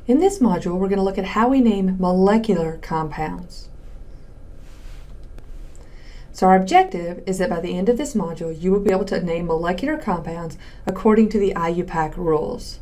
In this module, we're going to look at how we name molecular compounds. So our objective is that by the end of this module, you will be able to name molecular compounds according to the IUPAC rules.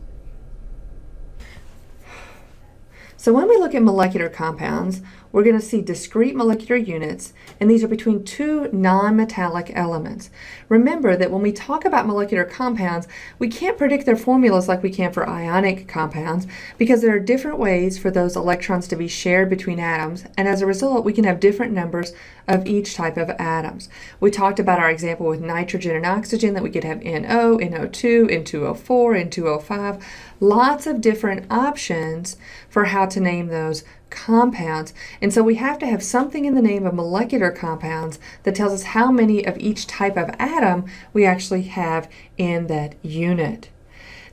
So when we look at molecular compounds, we're going to see discrete molecular units, and these are between two non-metallic elements. Remember that when we talk about molecular compounds, we can't predict their formulas like we can for ionic compounds because there are different ways for those electrons to be shared between atoms, and as a result, we can have different numbers of each type of atoms. We talked about our example with nitrogen and oxygen that we could have NO, NO2, N2O4, N2O5, lots of different options for how to name those compounds. And so we have to have something in the name of molecular compounds that tells us how many of each type of atom we actually have in that unit.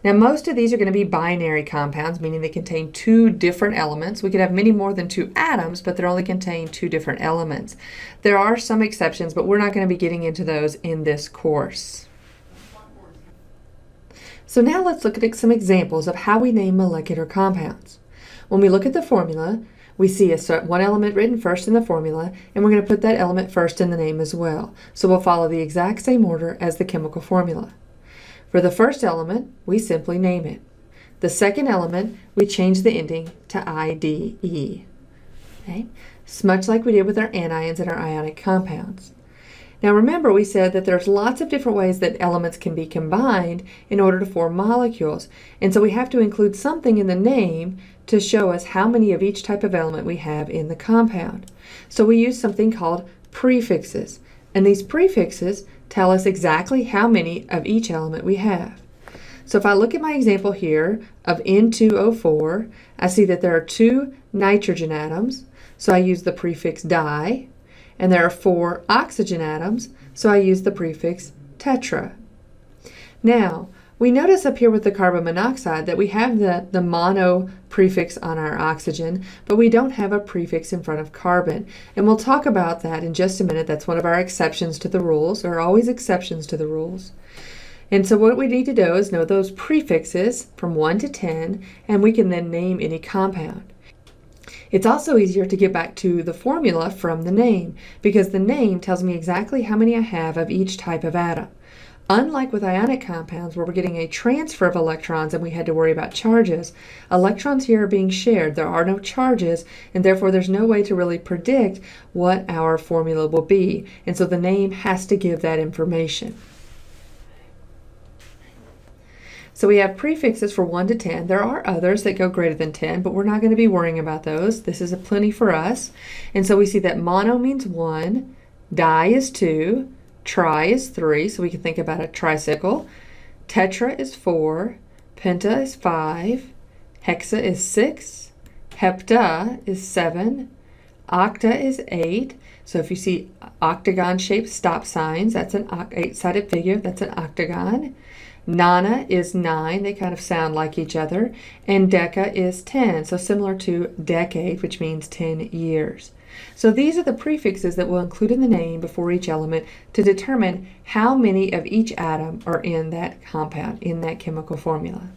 Now most of these are going to be binary compounds, meaning they contain two different elements. We could have many more than two atoms, but they only contain two different elements. There are some exceptions, but we're not going to be getting into those in this course. So now let's look at some examples of how we name molecular compounds. When we look at the formula, we see one element written first in the formula, and we're going to put that element first in the name as well. So we'll follow the exact same order as the chemical formula. For the first element, we simply name it. The second element, we change the ending to IDE. Okay? It's much like we did with our anions and our ionic compounds. Now remember, we said that there's lots of different ways that elements can be combined in order to form molecules. And so we have to include something in the name to show us how many of each type of element we have in the compound. So we use something called prefixes. And these prefixes tell us exactly how many of each element we have. So if I look at my example here of N2O4, I see that there are two nitrogen atoms. So I use the prefix di. And there are 4 oxygen atoms, so I use the prefix tetra. Now, we notice up here with the carbon monoxide that we have the mono prefix on our oxygen, but we don't have a prefix in front of carbon. And we'll talk about that in just a minute. That's one of our exceptions to the rules. There are always exceptions to the rules. And so what we need to do is know those prefixes from 1 to 10, and we can then name any compound. It's also easier to get back to the formula from the name because the name tells me exactly how many I have of each type of atom. Unlike with ionic compounds where we're getting a transfer of electrons and we had to worry about charges, electrons here are being shared. There are no charges, and therefore there's no way to really predict what our formula will be. And so the name has to give that information. So we have prefixes for 1 to 10. There are others that go greater than 10, but we're not going to be worrying about those. This is a plenty for us. And so we see that mono means 1, di is 2, tri is 3, so we can think about a tricycle. Tetra is 4, penta is 5, hexa is 6, hepta is 7, octa is 8. So if you see octagon-shaped stop signs, that's an 8-sided figure, that's an octagon. Nona is 9, they kind of sound like each other, and deca is 10, so similar to decade, which means 10 years. So these are the prefixes that we'll include in the name before each element to determine how many of each atom are in that compound, in that chemical formula.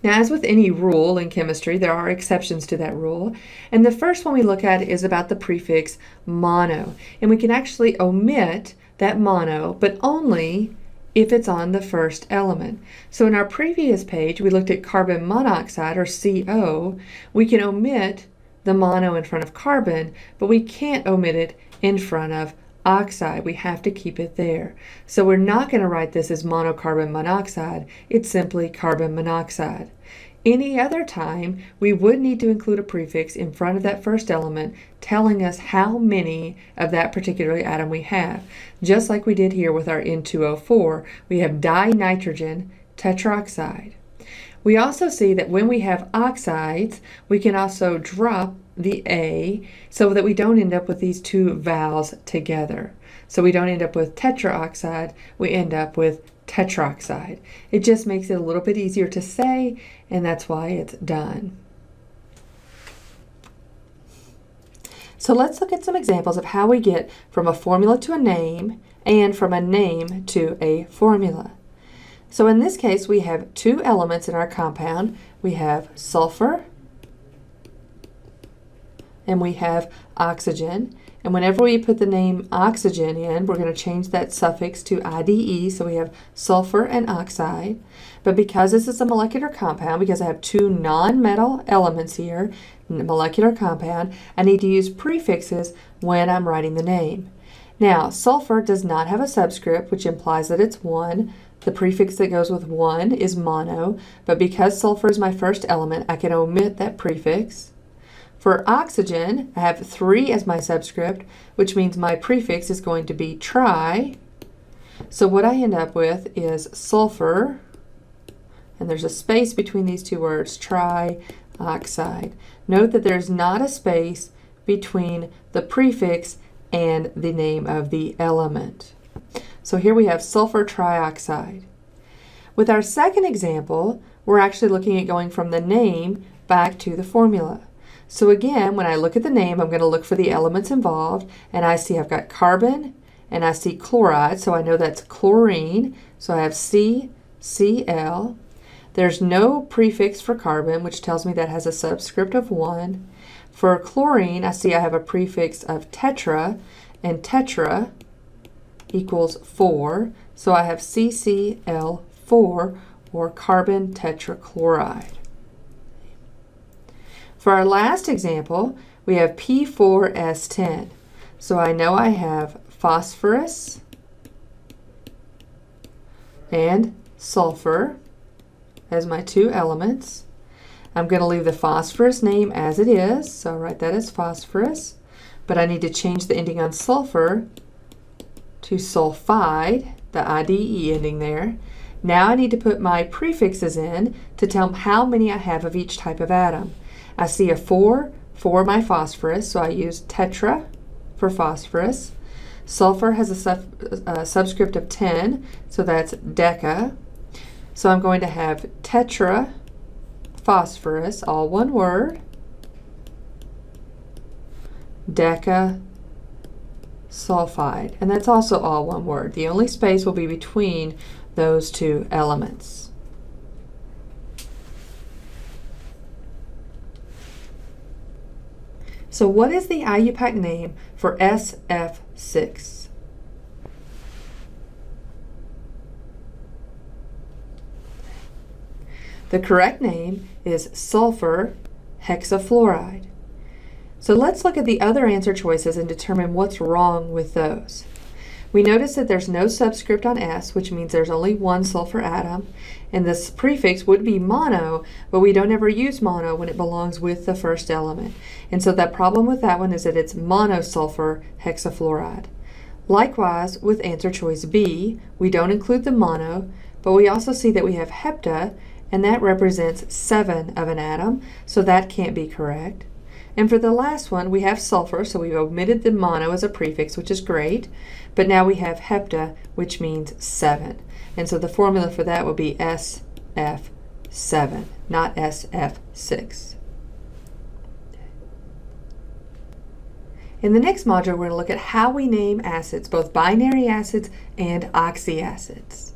Now, as with any rule in chemistry, there are exceptions to that rule. And the first one we look at is about the prefix mono. And we can actually omit that mono, but only if it's on the first element. So in our previous page, we looked at carbon monoxide, or CO. We can omit the mono in front of carbon, but we can't omit it in front of oxide. We have to keep it there. So we're not going to write this as monocarbon monoxide. It's simply carbon monoxide. Any other time, we would need to include a prefix in front of that first element telling us how many of that particular atom we have. Just like we did here with our N2O4, we have dinitrogen tetroxide. We also see that when we have oxides, we can also drop the A so that we don't end up with these two vowels together. So we don't end up with tetraoxide, we end up with tetroxide. It just makes it a little bit easier to say, and that's why it's done. So let's look at some examples of how we get from a formula to a name and from a name to a formula. So in this case, we have two elements in our compound. We have sulfur and we have oxygen. And whenever we put the name oxygen in, we're going to change that suffix to IDE, so we have sulfur and oxide. But because this is a molecular compound, because I have two non-metal elements here, molecular compound, I need to use prefixes when I'm writing the name. Now, sulfur does not have a subscript, which implies that it's 1. The prefix that goes with 1 is mono, but because sulfur is my first element, I can omit that prefix. For oxygen, I have 3 as my subscript, which means my prefix is going to be tri. So what I end up with is sulfur, and there's a space between these two words, trioxide. Note that there's not a space between the prefix and the name of the element. So here we have sulfur trioxide. With our second example, we're actually looking at going from the name back to the formula. So again, when I look at the name, I'm going to look for the elements involved, and I see I've got carbon, and I see chloride, so I know that's chlorine, so I have CCl. There's no prefix for carbon, which tells me that has a subscript of 1. For chlorine, I see I have a prefix of tetra, and tetra equals 4, so I have CCl4, or carbon tetrachloride. For our last example, we have P4S10. So I know I have phosphorus and sulfur as my two elements. I'm going to leave the phosphorus name as it is, so I'll write that as phosphorus, but I need to change the ending on sulfur to sulfide, the IDE ending there. Now I need to put my prefixes in to tell how many I have of each type of atom. I see a 4 for my phosphorus, so I use tetra for phosphorus. Sulfur has a subscript of 10, so that's deca. So I'm going to have tetra phosphorus, all one word, deca sulfide, and that's also all one word. The only space will be between those two elements. So what is the IUPAC name for SF6? The correct name is sulfur hexafluoride. So let's look at the other answer choices and determine what's wrong with those. We notice that there's no subscript on S, which means there's only one sulfur atom, and this prefix would be mono, but we don't ever use mono when it belongs with the first element. And so that problem with that one is that it's monosulfur hexafluoride. Likewise, with answer choice B, we don't include the mono, but we also see that we have hepta, and that represents 7 of an atom, so that can't be correct. And for the last one, we have sulfur, so we've omitted the mono as a prefix, which is great. But now we have hepta, which means 7. And so the formula for that will be SF7, not SF6. In the next module, we're going to look at how we name acids, both binary acids and oxyacids.